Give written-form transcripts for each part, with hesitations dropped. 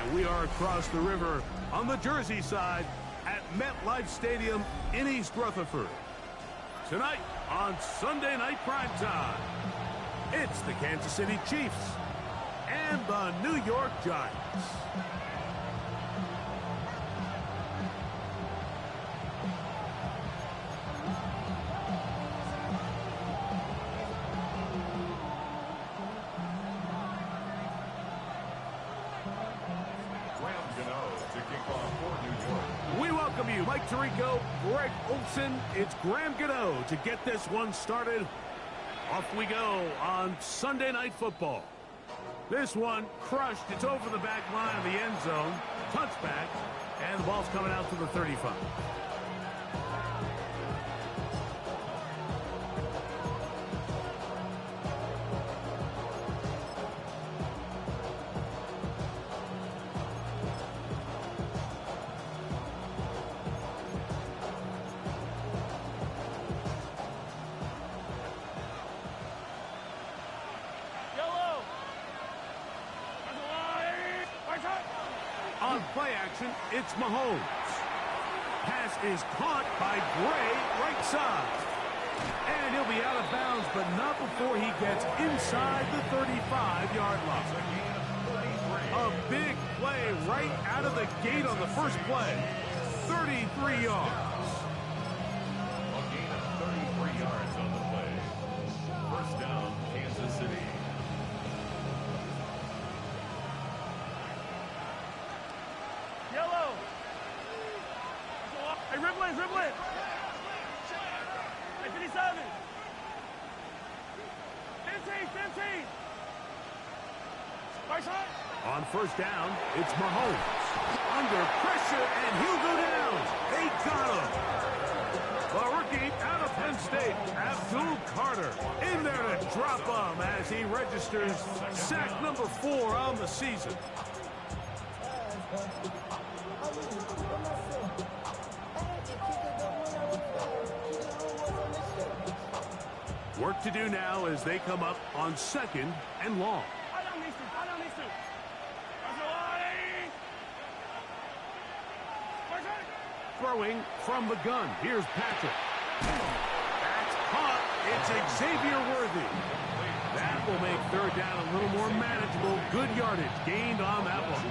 And we are across the river on the Jersey side at MetLife Stadium in East Rutherford. Tonight on Sunday Night Primetime, it's the Kansas City Chiefs and the New York Giants. We welcome you, Mike Tirico, Greg Olson. It's Graham Gano to get this one started. Off we go on Sunday Night Football. This one crushed. It's over the back line of the end zone. Touchback, and the ball's coming out to the 35. On play action, it's Mahomes. Pass is caught by Gray, right side. And he'll be out of bounds, but not before he gets inside the 35-yard line. A big play right out of the gate on the first play. 33 yards. A gain of 33 yards on the play. First down, Kansas City. Yellow. Hey, dribble it, dribble it. Hey, 57. 15. Right side. On first down, it's Mahomes. Under pressure, and he'll go down. They got him. The rookie out of Penn State, Abdul Carter, in there to drop him as he registers sack number 4 on the season. Work to do now as they come up on 2nd and long. Throwing from the gun. Here's Patrick. That's caught. It's Xavier Worthy. That will make third down a little more manageable. Good yardage gained on that one.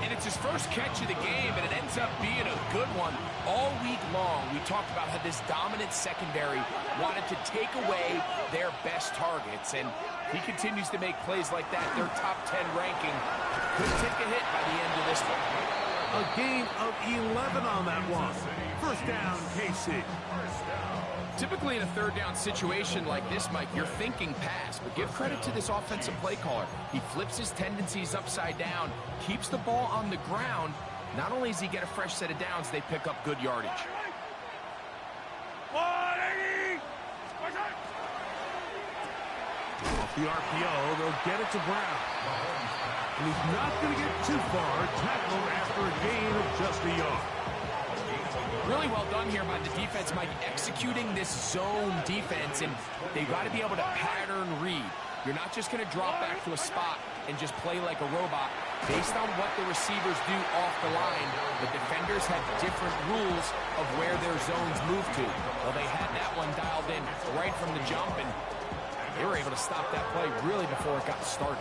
And it's his first catch of the game, and it ends up being a good one. All week long, we talked about how this dominant secondary wanted to take away their best targets, and he continues to make plays like that. Their top 10 ranking could take a hit by the end of this one. A gain of 11 on that one. First down, KC. Typically in a third down situation like this, Mike, you're thinking pass, but give credit to this offensive play caller. He flips his tendencies upside down, keeps the ball on the ground. Not only does he get a fresh set of downs, they pick up good yardage. 180. Off the RPO, they'll get it to Brown. And he's not going to get too far, tackled after a gain of just a yard. Really well done here by the defense, Mike, executing this zone defense, and they've got to be able to pattern read. You're not just going to drop back to a spot and just play like a robot. Based on what the receivers do off the line, the defenders have different rules of where their zones move to. Well, they had that one dialed in right from the jump, and they were able to stop that play really before it got started.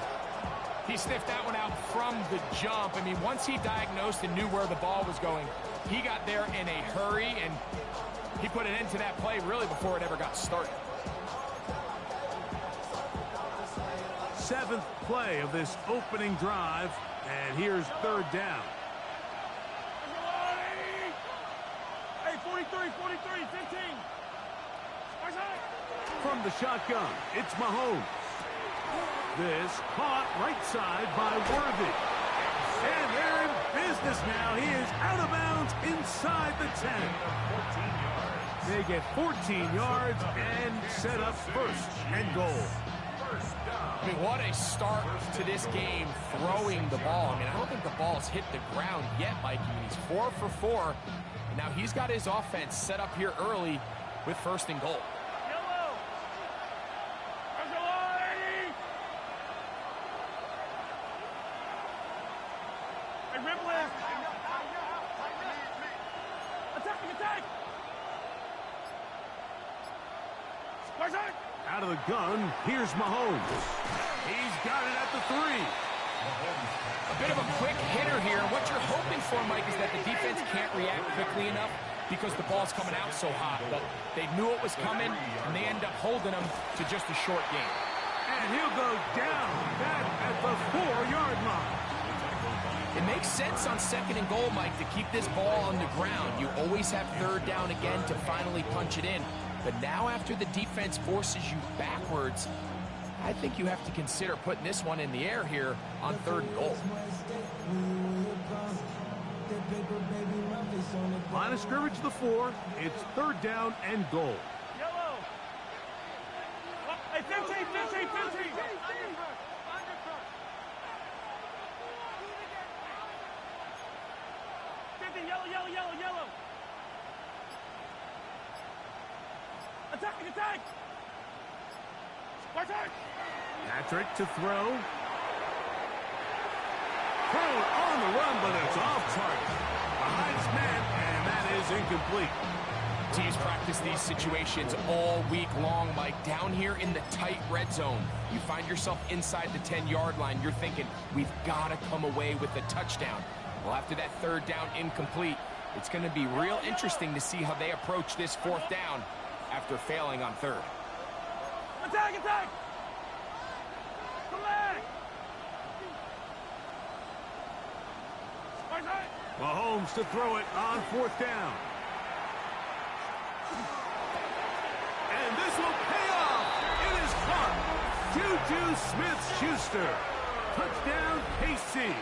He sniffed that one out from the jump. I mean, once he diagnosed and knew where the ball was going, he got there in a hurry, and he put an end to that play really before it ever got started. 7th play of this opening drive, and here's third down. Hey, 43, 15. From the shotgun, it's Mahomes. This caught right side by Worthy. And they're in business now. He is out of bounds inside the 10. They get 14 yards and set up first and goal. I mean, what a start to this game throwing the ball. I mean, I don't think the ball's hit the ground yet, Mike. I mean, he's 4 for 4. And now he's got his offense set up here early with first and goal. rib lift. Attack. Out of the gun, here's Mahomes. He's got it at the 3. A bit of a quick hitter here. What you're hoping for, Mike, is that the defense can't react quickly enough because the ball's coming out so hot. But they knew it was coming, and they end up holding them to just a short game. And he'll go down back at the 4-yard line. It makes sense on 2nd and goal, Mike, to keep this ball on the ground. You always have 3rd down again to finally punch it in. But now after the defense forces you backwards, I think you have to consider putting this one in the air here on 3rd and goal. Line of scrimmage to the 4. It's 3rd down and goal. Yellow. Hey, 15. Yellow. Attack. Patrick to throw. Thrown on the run, but it's off target. Behind his man, and that is incomplete. Teams practice these situations all week long, Mike. Down here in the tight red zone, you find yourself inside the 10-yard line. You're thinking, we've got to come away with a touchdown. Well, after that 3rd down incomplete, it's going to be real interesting to see how they approach this 4th down after failing on 3rd. Attack! Come back! Mahomes to throw it on 4th down. And this will pay off. It is caught. Juju Smith-Schuster. Touchdown, KC.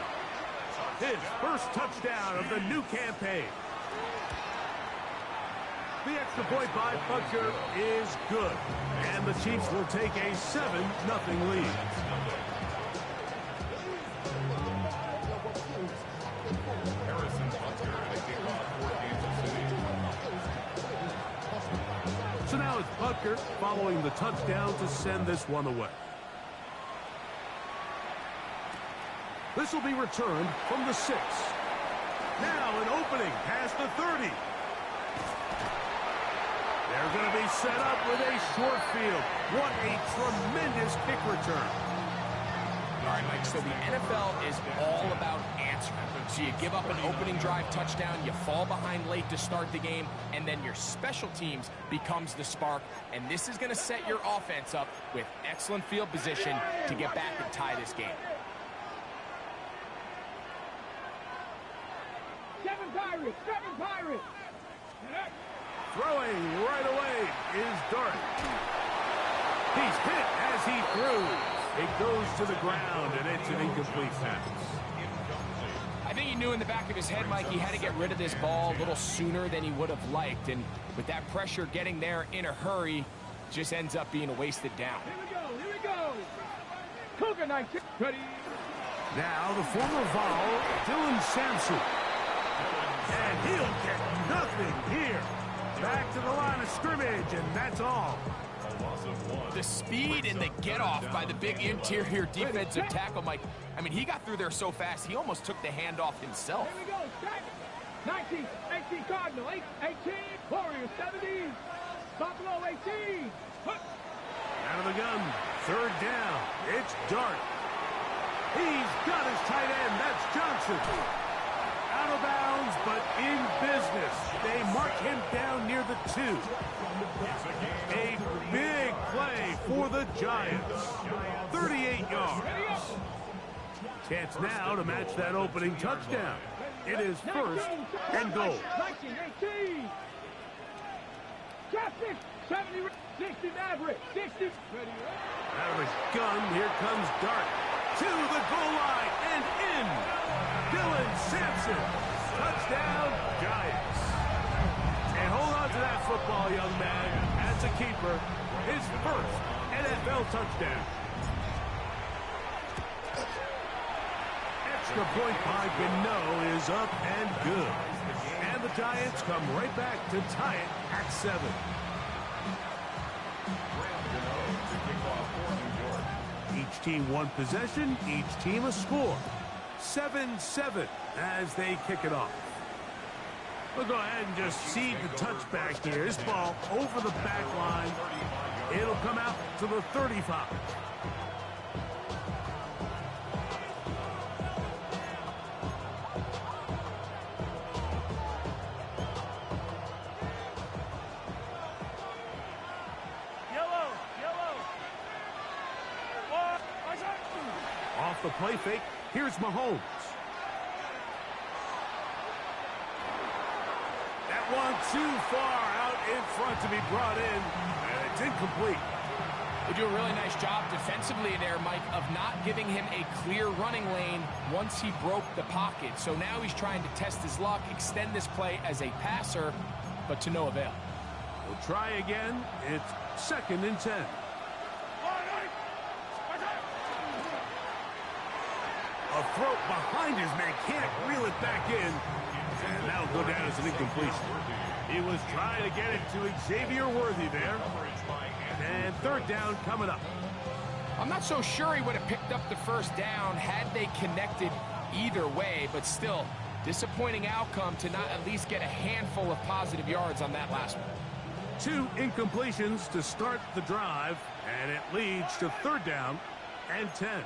His first touchdown of the new campaign. The extra point by Butker is good. And the Chiefs will take a 7-0 lead. So now it's Butker following the touchdown to send this one away. This will be returned from the 6. Now an opening past the 30. They're going to be set up with a short field. What a tremendous kick return. All right, Mike, so the NFL is all about answering. So you give up an opening drive touchdown, you fall behind late to start the game, and then your special teams becomes the spark. And this is going to set your offense up with excellent field position to get back and tie this game. Seven Pirates! Throwing right away is Dart. He's hit as he threw. It goes to the ground, and it's an incomplete pass. I think he knew in the back of his head, Mike, he had to get rid of this ball a little sooner than he would have liked. And with that pressure getting there in a hurry, just ends up being a wasted down. Here we go! Cougar 19. Ready? Now the former Vol, Dylan Sampson. And he'll get nothing here. Back to the line of scrimmage, and that's all. The speed and the get-off by the big interior defensive tackle, Mike. I mean, he got through there so fast, he almost took the handoff himself. Here we go, 19, 18 Cardinal, 18, Warriors, 17, Buffalo, 18. Out of the gun, 3rd down. It's Dart. He's got his tight end. That's Johnson. Out of bounds, but in business. They mark him down near the 2. A big play for the Giants. 38 yards. Chance now to match that opening touchdown. It is 1st and goal. 19, 18. 70, 60 Maverick, 60. Out of his gun, here comes Dart. To the goal line and in. Dylan Sampson. Touchdown, Giants. And hold on to that football, young man. As a keeper, his first NFL touchdown. Extra point by Gano is up and good. And the Giants come right back to tie it at 7. Each team one possession, each team a score. 7-7 as they kick it off. We'll go ahead and just cede the touchback here. This ball over the back line. It'll come out to the 35. Off the play fake, here's Mahomes. That one too far out in front to be brought in, and it's incomplete. They do a really nice job defensively there, Mike, of not giving him a clear running lane once he broke the pocket. So now he's trying to test his luck, extend this play as a passer, but to no avail. We'll try again. It's 2nd and 10. A throw behind his man, can't reel it back in. And that'll go down as an incompletion. He was trying to get it to Xavier Worthy there. And 3rd down coming up. I'm not so sure he would have picked up the first down had they connected either way, but still, disappointing outcome to not at least get a handful of positive yards on that last one. 2 incompletions to start the drive, and it leads to 3rd down and 10.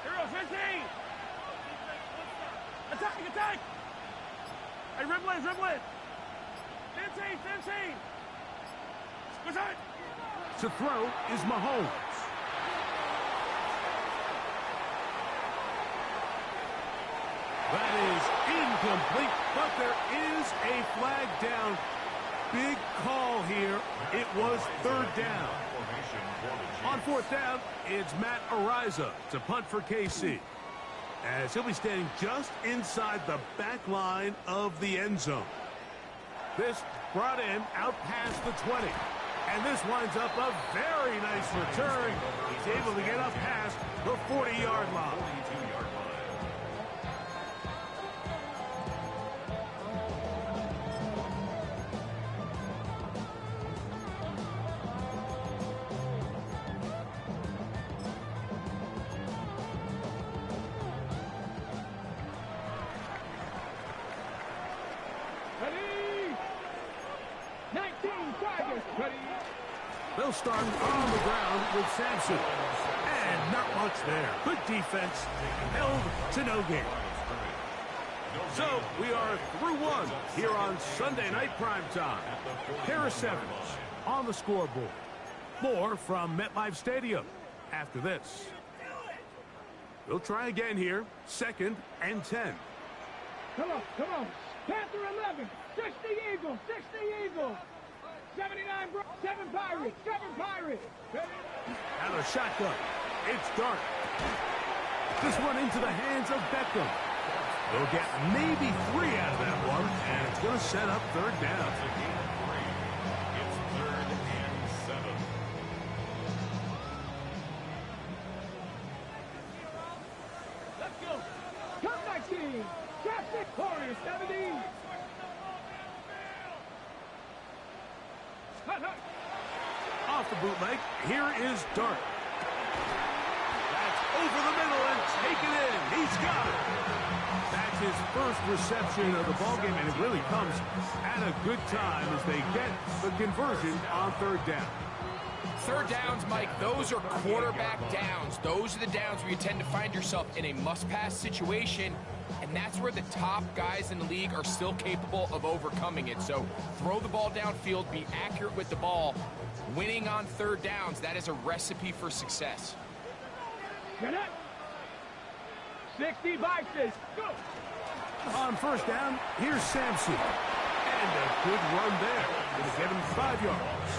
Hero 15! Attack! Hey, dribble it! 15! To throw is Mahomes. That is incomplete, but there is a flag down. Big call here. It was 3rd down. On 4th down, it's Matt Ariza to punt for KC, as he'll be standing just inside the back line of the end zone. This brought in out past the 20. And this winds up a very nice return. He's able to get up past the 40-yard line. They'll start on the ground with Sampson. And not much there. Good defense. Held to no gain. So we are through one here on Sunday Night Primetime. Harris Evans on the scoreboard. More from MetLife Stadium after this. We'll try again here. 2nd and 10. Come on. Panther 11. 60 Eagles. 79, 7 Pirates. Out of shotgun. It's Dart. This one into the hands of Beckham. They'll get maybe 3 out of that one, and it's going to set up 3rd down. It's 3rd and 7. Let's go. Come 19. Captain Warriors 70. Off the bootleg, here is Dart. That's over the middle and taken in. He's got it. That's his first reception of the ballgame, and it really comes at a good time as they get the conversion on 3rd down. 3rd downs, Mike, those are quarterback downs. Those are the downs where you tend to find yourself in a must-pass situation, and that's where the top guys in the league are still capable of overcoming it. So throw the ball downfield, be accurate with the ball. Winning on 3rd downs, that is a recipe for success. Get it. 60 Vikings. Go. On 1st down, here's Sampson. And a good run there. Going to get him 5 yards.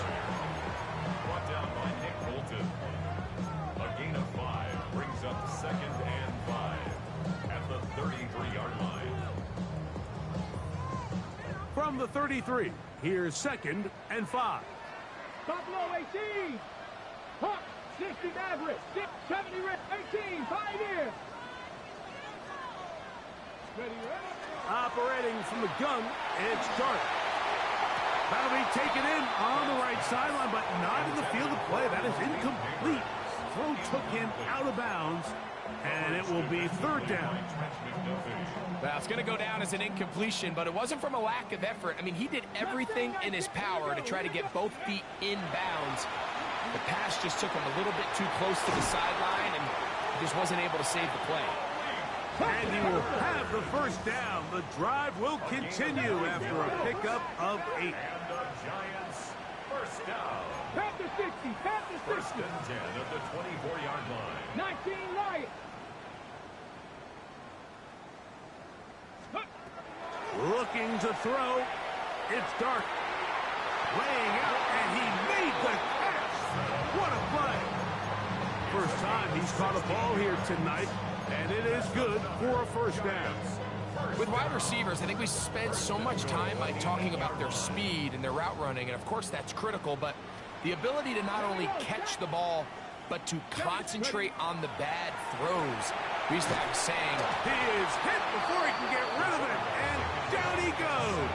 Brought down by Nick Bolton. A gain of 5 brings up 2nd and 5 at the 33-yard line. From the 33, here's 2nd and 5. Buffalo 18. Hawk 60 Maverick. 70 Red 18. Pioneer. Ready. Operating from the gun, it's Dart. That'll be taken in on the right sideline, but not in the field of play. That is incomplete. Throw took him out of bounds And it will be third down. Well, it's going to go down as an incompletion, but it wasn't from a lack of effort. I mean, he did everything in his power to try to get both feet in bounds. The pass just took him a little bit too close to the sideline, and he just wasn't able to save the play. And he will have the first down. The drive will continue after a pickup of 8. And the Giants first down. Pat the 60, pat the 60. First and 10 at the 24-yard line. 19 Lions. Looking to throw. It's Dart. Laying out, and he made the catch. What a play. First time he's caught a ball here tonight, and it is good for a first down. With wide receivers, I think we spend so much time by talking about their speed and their route running, and of course that's critical, but the ability to not only catch the ball, but to concentrate on the bad throws. We used to have a saying, He is hit before he can get rid of it, and down he goes.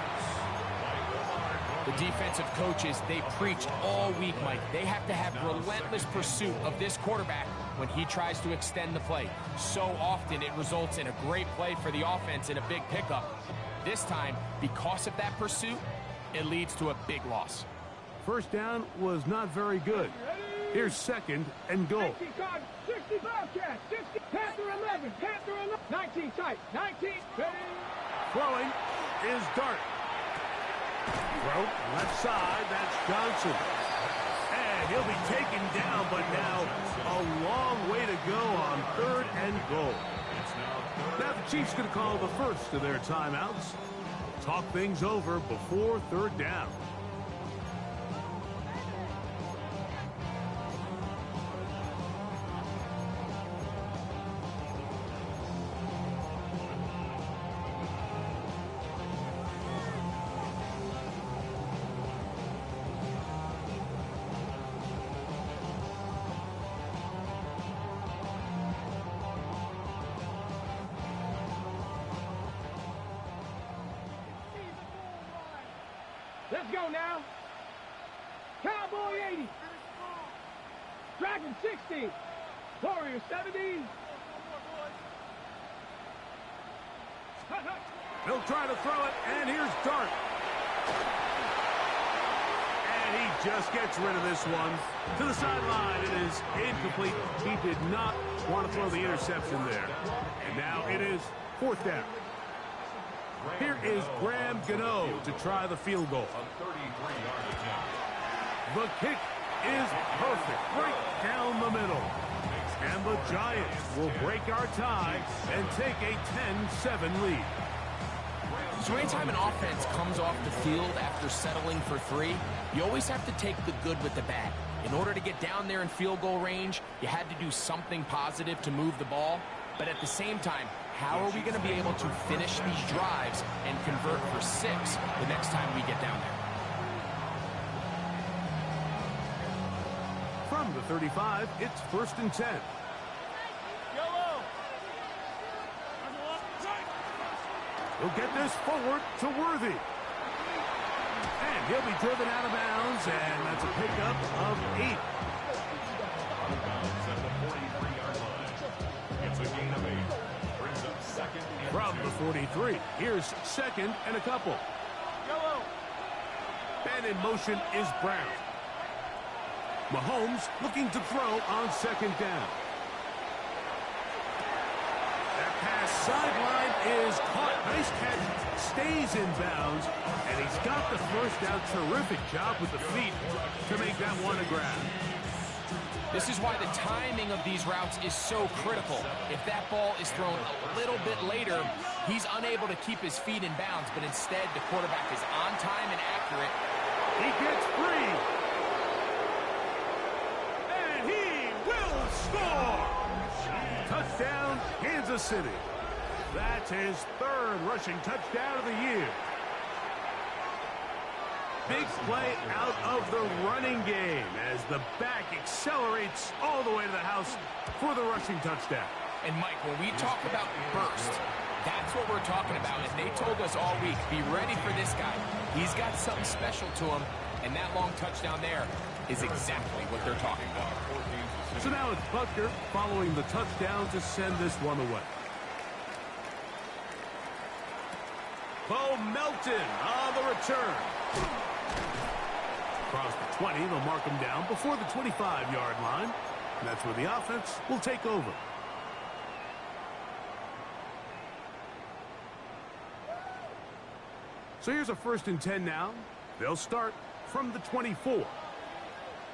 the defensive coaches, they preached all week, Mike. They have to have relentless pursuit of this quarterback when he tries to extend the play. So often it results in a great play for the offense and a big pickup. This time, because of that pursuit, it leads to a big loss. First down was not very good. Here's second and goal. 19 card, 60 Bobcat, 60, Panther 11, Panther 11, 19 tight, 19, ready. Throwing is Dart. Throw, left side, that's Johnson. And he'll be taken down, but now a long way to go on third and goal. Now the Chiefs going to call the first of their timeouts. Talk things over before third down. Let's go now. Cowboy 80. Dragon 60. Warrior 70. He'll try to throw it, and here's Dart. And he just gets rid of this one. To the sideline, it is incomplete. He did not want to throw the interception there. And now it is fourth down. Here is Graham Gano to try the field goal. A 33-yard attempt. The kick is perfect, right down the middle. And the Giants will break our tie and take a 10-7 lead. So anytime an offense comes off the field after settling for 3, you always have to take the good with the bad. In order to get down there in field goal range, you had to do something positive to move the ball. But at the same time, how are we going to be able to finish these drives and convert for 6 the next time we get down there? From the 35, it's first and 10. He'll get this forward to Worthy. And he'll be driven out of bounds, and that's a pickup of 8. Out of bounds at the 43-yard line. It's a gain of 8. Brings up second and From 2. the 43, here's second and a couple. And in motion is Brown. Mahomes looking to throw on second down. That pass sideline is caught. Nice catch. Stays in bounds. And he's got the first down. Terrific job with the feet to make that one a grab. This is why the timing of these routes is so critical. If that ball is thrown a little bit later, he's unable to keep his feet in bounds, but instead the quarterback is on time and accurate. He gets free. And he will score. Touchdown, Kansas City. That's his third rushing touchdown of the year. Big play out of the running game as the back accelerates all the way to the house for the rushing touchdown. And Mike, when we talk about burst, that's what we're talking about. And they told us all week, be ready for this guy. He's got something special to him. And that long touchdown there, is exactly what they're talking about. So now it's Butker following the touchdown to send this one away. Bo Melton on the return. Across the 20, they'll mark him down before the 25-yard line. And that's where the offense will take over. So here's a 1st and 10 now. They'll start from the 24.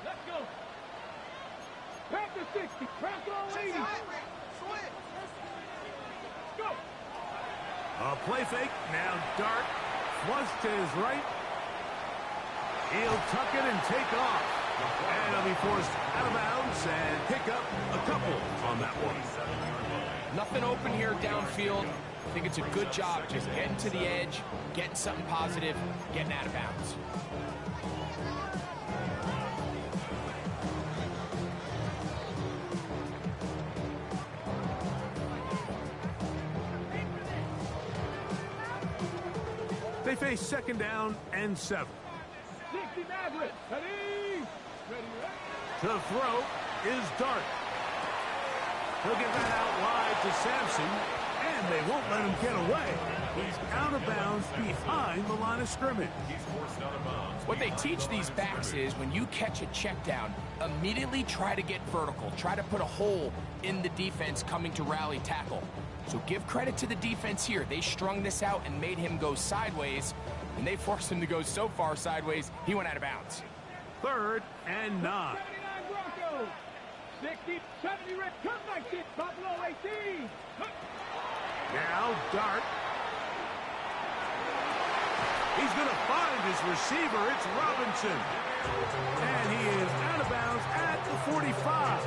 Let's go. Back to 60. Press all 80. Go. A play fake. Now Dart. Flush to his right. He'll tuck it and take off. And he'll be forced out of bounds and pick up a couple on that one. Nothing open here downfield. I think it's a good job just getting to the edge, getting something positive, getting out of bounds. They face 2nd down and 7. 60 Madden. Ready. To throw is Dart. He'll get that out wide to Sampson, and they won't let him get away. He's out of bounds behind the line of scrimmage. What they teach these backs is when you catch a check down, immediately try to get vertical. Try to put a hole in the defense coming to rally tackle. So give credit to the defense here. They strung this out and made him go sideways, and they forced him to go so far sideways, he went out of bounds. 3rd and 9. 79 Broncos. 60, 70 Red. Come back, Buffalo 18. Now Dart. He's going to find his receiver. It's Robinson. And he is out of bounds at the 45.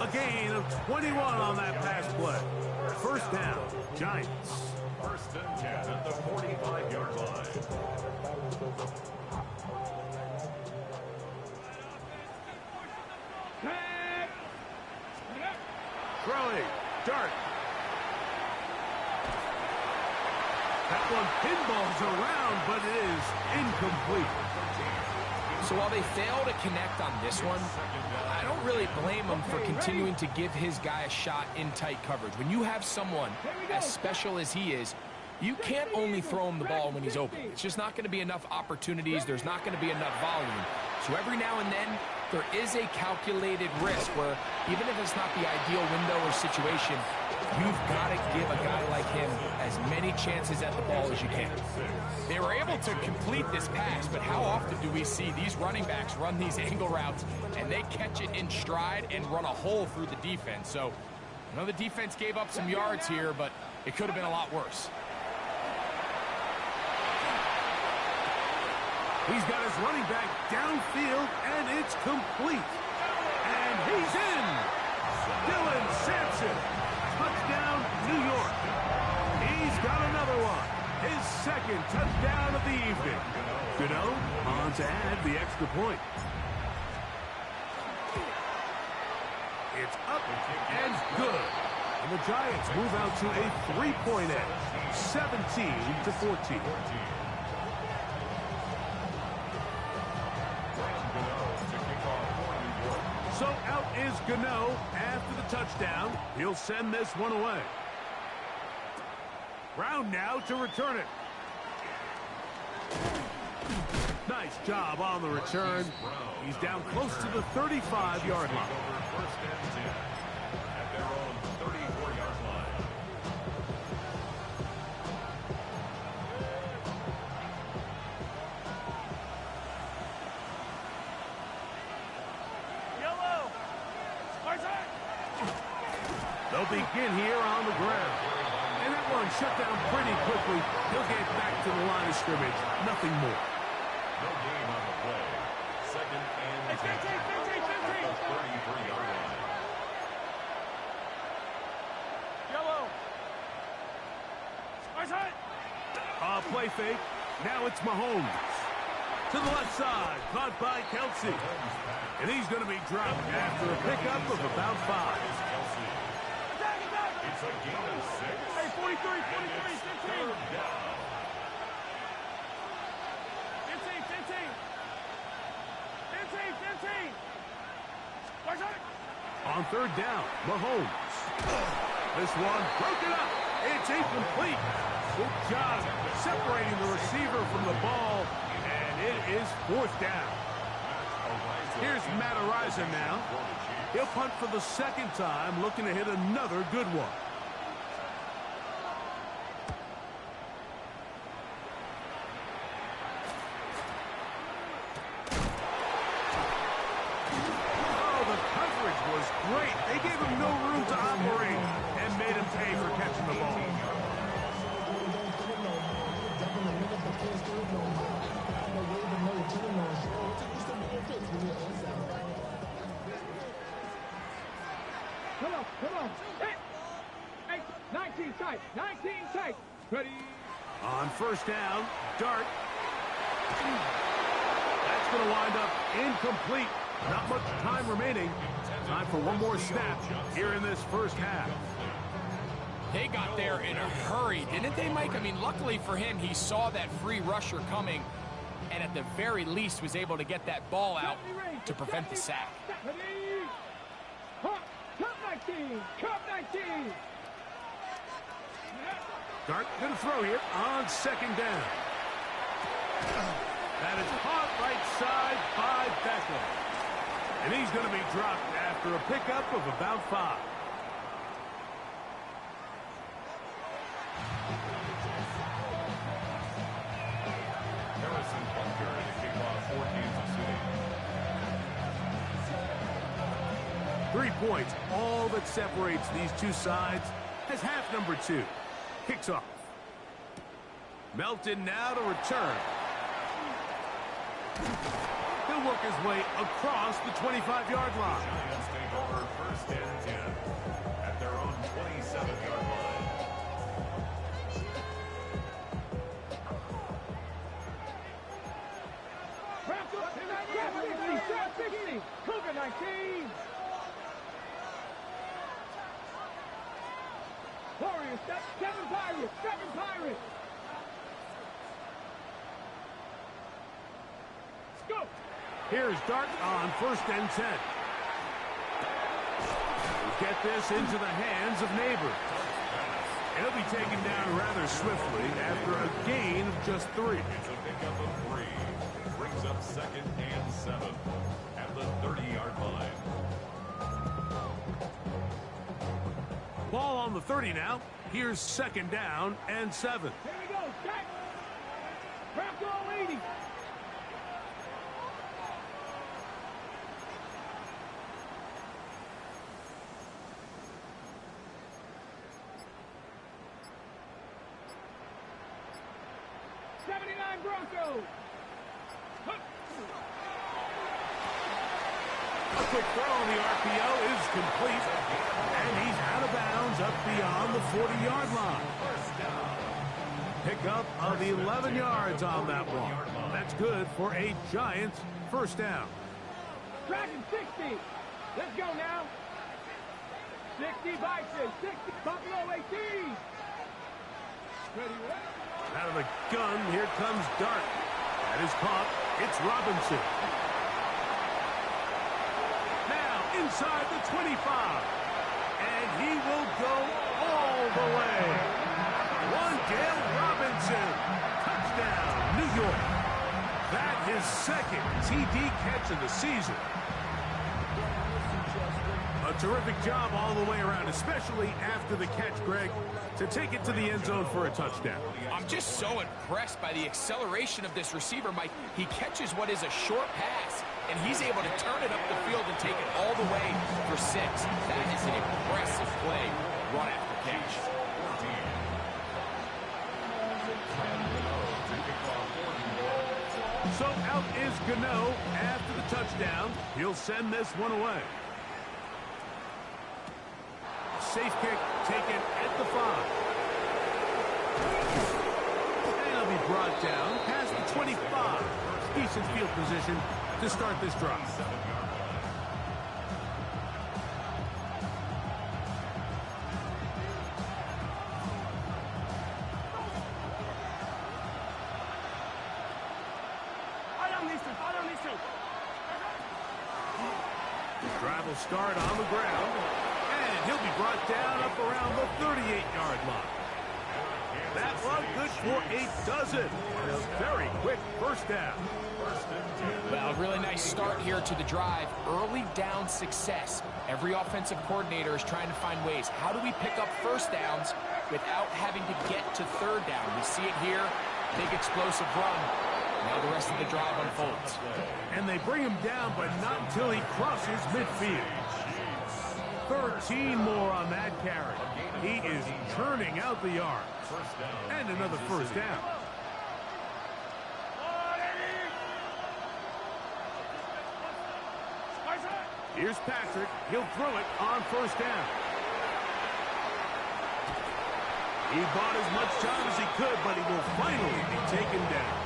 A gain of 21 on that pass play. 1st down, Giants. 1st and 10 at the 45-yard line. Throwing, Dart. That one pinballs around, but it is incomplete. So while they fail to connect on this one, I don't really blame them for continuing to give his guy a shot in tight coverage. When you have someone as special as he is, you can't only throw him the ball when he's open. It's just not going to be enough opportunities. There's not going to be enough volume. So every now and then, there is a calculated risk where even if it's not the ideal window or situation, you've got to give a guy like him as many chances at the ball as you can. They were able to complete this pass, but how often do we see these running backs run these angle routes and they catch it in stride and run a hole through the defense? So I know the defense gave up some yards here, but it could have been a lot worse. He's got his running back downfield, and it's complete. And he's in. Dylan Sampson. Touchdown, New York. He's got another one. His 2nd touchdown of the evening. Gano on to add the extra point. It's up and good. And the Giants move out to a 3-point edge. 17-14. So out is Gano after the touchdown. He'll send this one away. Brown now to return it. Nice job on the return. He's down close to the 35-yard line. 1st and 10 at their own 34-yard line. They'll begin here on the ground. And that one shut down pretty quickly. He'll get back to the line of scrimmage. Nothing more. No gain on the play. 2nd and 10 at the 33-yard line. Play fake. Now it's Mahomes. To the left side. Caught by Kelsey. And he's going to be dropped after a pickup of about 5. It's a gain of 6. Hey, 43, 15. 3rd down. 15. On third down, Mahomes. This one broken up. It's incomplete. Good job separating the receiver from the ball, and it is fourth down. Here's Matt Araiza now. He'll punt for the second time, looking to hit another good one. Was great. They gave him no room to operate and made him pay for catching the ball. Come on. Hey, 19 tight. 19 tight. Ready. On first down, Dart. That's going to wind up incomplete. Not much time remaining. Time for one more snap here in this first half. They got there in a hurry, didn't they, Mike? I mean, luckily for him, he saw that free rusher coming and at the very least was able to get that ball out to prevent the sack. Come 19! Come 19! Dart going to throw here on second down. That is caught right side by Beckham. And he's going to be dropped after a pickup of about 5. Harrison Bunker to kick off 4 games of shooting. 3 points, all that separates these two sides as half number 2 kicks off. Melton now to return. He'll work his way across the 25-yard line. Giants take over first and 10 at their own 27-yard line. Cougar 19. Warriors, 7 Pirates, 7 Pirates. Let's go. Here's Dart on first and 10. We'll get this into the hands of Neighbors. And he'll be taken down rather swiftly after a gain of just 3. It's a pickup of 3. Brings up second and 7 at the 30-yard line. Ball on the 30 now. Here's second down and 7. Here we go, Jack. Bronco 80. Broncos. A quick throw on the RPO is complete, and he's out of bounds up beyond the 40-yard line. Pickup of 11 yards on that one. That's good for a Giants first down. Dragon 60. Let's go now. 60 Vikings, 60 Buffalo 18. Ready. Out of the gun, here comes Dart. That is caught. It's Robinson. Now inside the 25. And he will go all the way. Wandale Robinson. Touchdown, New York. That his second TD catch of the season. A terrific job all the way around, especially after the catch, Greg, to take it to the end zone for a touchdown. I'm just so impressed by the acceleration of this receiver, Mike. He catches what is a short pass, and he's able to turn it up the field and take it all the way for 6. That is an impressive play, run after catch. So out is Gano after the touchdown. He'll send this one away. Safe kick taken at the 5. And he'll be brought down past the 25. Decent field position to start this drive. He'll start on the ground, and he'll be brought down up around the 38-yard line. That run good for a dozen, and a very quick first down. Well, really nice start here to the drive. Early down success. Every offensive coordinator is trying to find ways. How do we pick up first downs without having to get to third down? We see it here. Big explosive run. Now the rest of the drive unfolds. And they bring him down, but not until he crosses midfield. 13 more on that carry. He is churning out the yards. And another first down. Here's Patrick. He'll throw it on first down. He bought as much time as he could, but he will finally be taken down.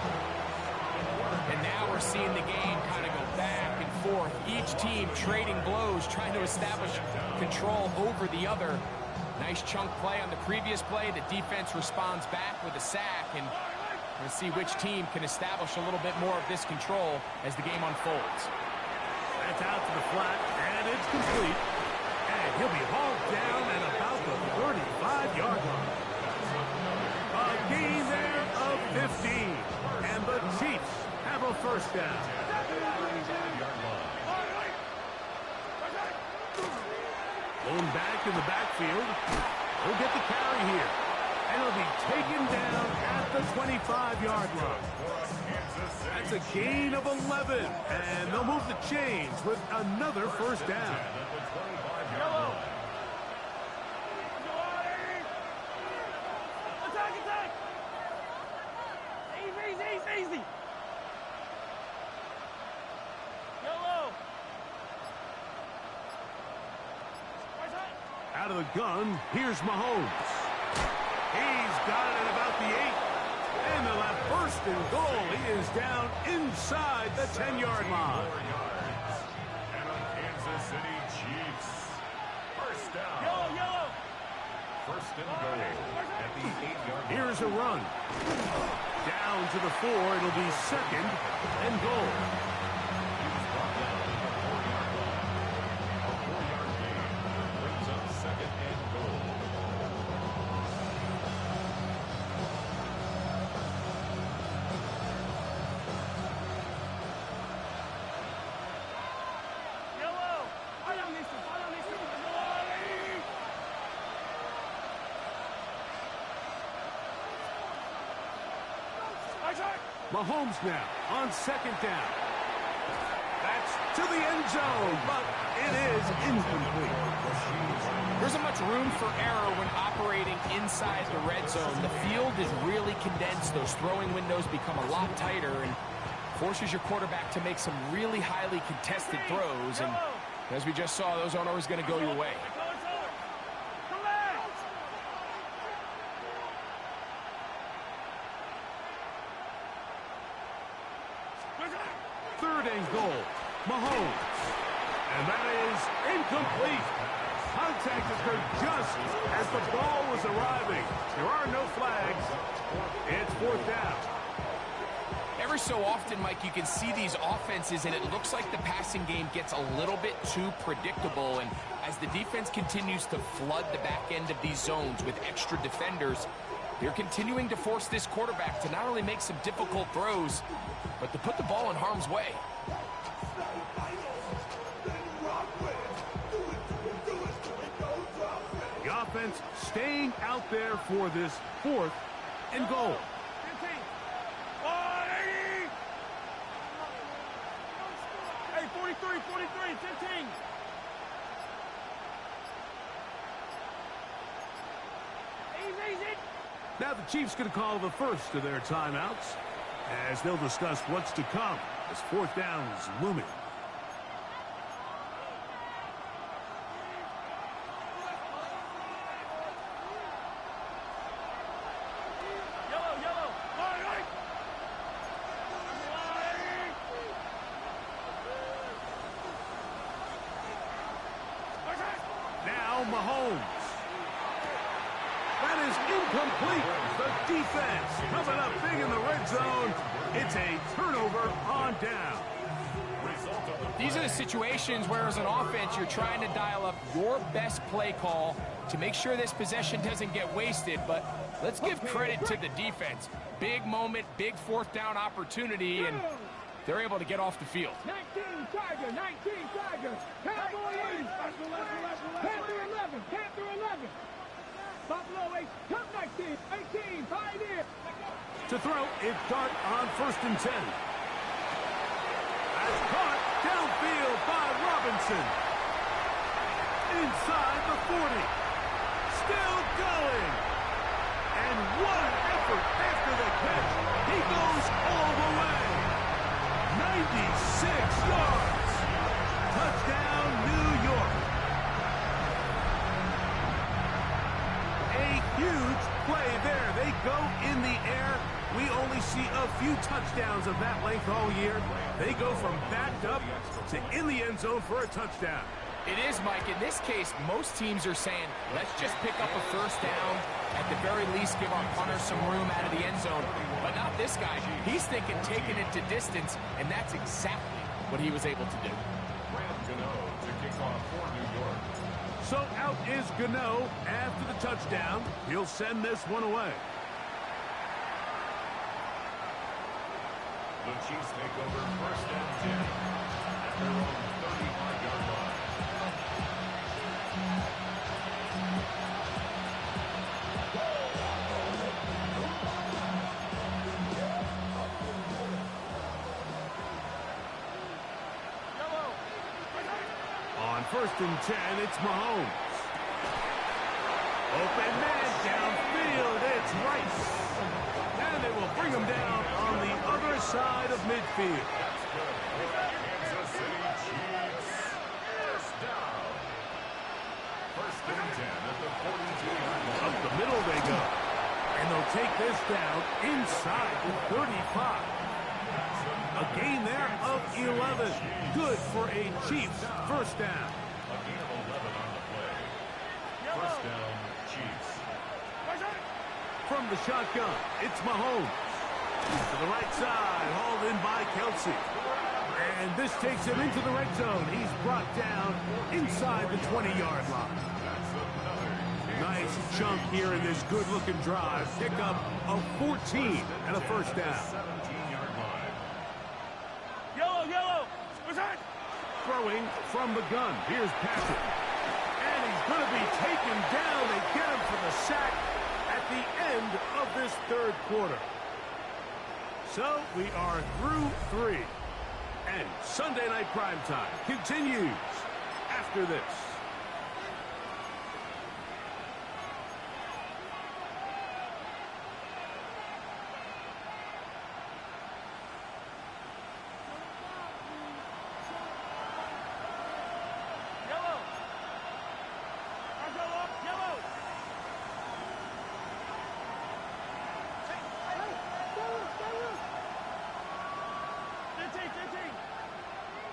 And now we're seeing the game kind of go back and forth. Each team trading blows, trying to establish control over the other. Nice chunk play on the previous play. The defense responds back with a sack, and we'll see which team can establish a little bit more of this control as the game unfolds. That's out to the flat, and it's complete. And he'll be hauled down at about the 35-yard line. A gain there of 15. And the Chiefs have a first down. Going back in the backfield. He'll get the carry here. And he'll be taken down at the 25-yard line. That's a gain of 11. And they'll move the chains with another first down. Attack! Easy! Yellow! Out of the gun, here's Mahomes. He's got it at about the 8. And they'll have first and goal. He is down inside the 10-yard line. And the Kansas City Chiefs. First down. Yellow! First and goal at the 8-yard line. Here's a run. Down to the 4. It'll be second and goal. He's brought down at the 4-yard line. A 4-yard gain brings up second and goal. Mahomes now on second down. That's to the end zone, but it is incomplete. There isn't much room for error when operating inside the red zone. The field is really condensed. Those throwing windows become a lot tighter and forces your quarterback to make some really highly contested throws. And as we just saw, those aren't always going to go your way. Third and goal. Mahomes. And that is incomplete. Contact occurred just as the ball was arriving. There are no flags. It's fourth down. Every so often, Mike, you can see these offenses, and it looks like the passing game gets a little bit too predictable. And as the defense continues to flood the back end of these zones with extra defenders, they're continuing to force this quarterback to not only make some difficult throws, but to put the ball in harm's way. The offense staying out there for this fourth and goal. Hey, 43, 15. Easy. Now the Chiefs going to call the first of their timeouts as they'll discuss what's to come as fourth down is looming. Yellow. Right. Now Mahomes. That is incomplete. The defense coming up big in the red zone. It's a turnover on down. Result of the These are the situations where, as an offense, you're trying to dial up your best play call to make sure this possession doesn't get wasted. But let's give credit to the defense. Big moment, big fourth down opportunity, and they're able to get off the field. 19 Tiger, 19 Tiger. Cowboys 10-11, 10-11. Buffalo 8, top 19, 18, Pioneer. To throw, it's Dart on 1st and 10. That's caught downfield by Robinson. Inside the 40. Still going. And what an effort after the catch. He goes all the way. 96 yards. Touchdown, New York. A huge play there. They go in the air. We only see a few touchdowns of that length all year. They go from backed up to in the end zone for a touchdown. It is, Mike. In this case, most teams are saying, let's just pick up a first down. At the very least, give our punter some room out of the end zone. But not this guy. He's thinking taking it to distance, and that's exactly what he was able to do. To kick off for New York. So out is Gano after the touchdown. He'll send this one away. The Chiefs take over 1st and 10 at their own 35-yard line. On 1st and 10, it's Mahomes. Open man downfield, it's Rice. And they will bring him down on the other side of midfield. Kansas City Chiefs. First down. 1st and 10 at the 42-yard line. Up the middle they go. And they'll take this down inside the 35. A gain there of 11. Good for a Chiefs first down. A gain of 11 on the play. First down, Chiefs. From the shotgun, it's Mahomes. To the right side, hauled in by Kelsey. And this takes him into the red zone. He's brought down inside the 20-yard line. Nice chunk here in this good-looking drive. Pick up of 14 and a first down. 17-yard line. Yellow. Throwing from the gun. Here's Patrick. And he's going to be taken down. They get him for the sack at the end of this third quarter. So we are through 3. And Sunday Night Primetime continues after this.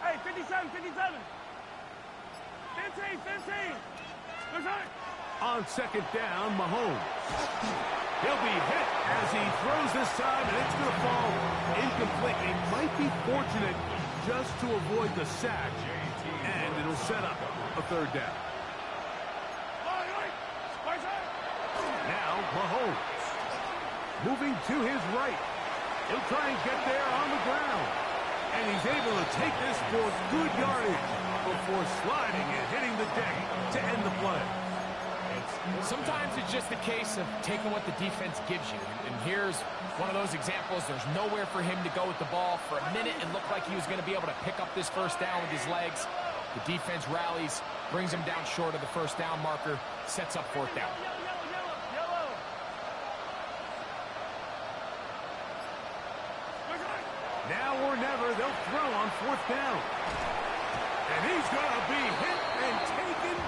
Hey, 57. 15. On second down, Mahomes. He'll be hit as he throws this time, and it's going to fall incomplete. It might be fortunate just to avoid the sack, and it'll set up a third down. Now, Mahomes. Moving to his right. He'll try and get there on the ground. And he's able to take this for good yardage before sliding and hitting the deck to end the play. Sometimes it's just a case of taking what the defense gives you. And here's one of those examples. There's nowhere for him to go with the ball. For a minute, it looked like he was going to be able to pick up this first down with his legs. The defense rallies, brings him down short of the first down marker, sets up fourth down. Now or never, they'll throw on fourth down. And he's going to be hit and taken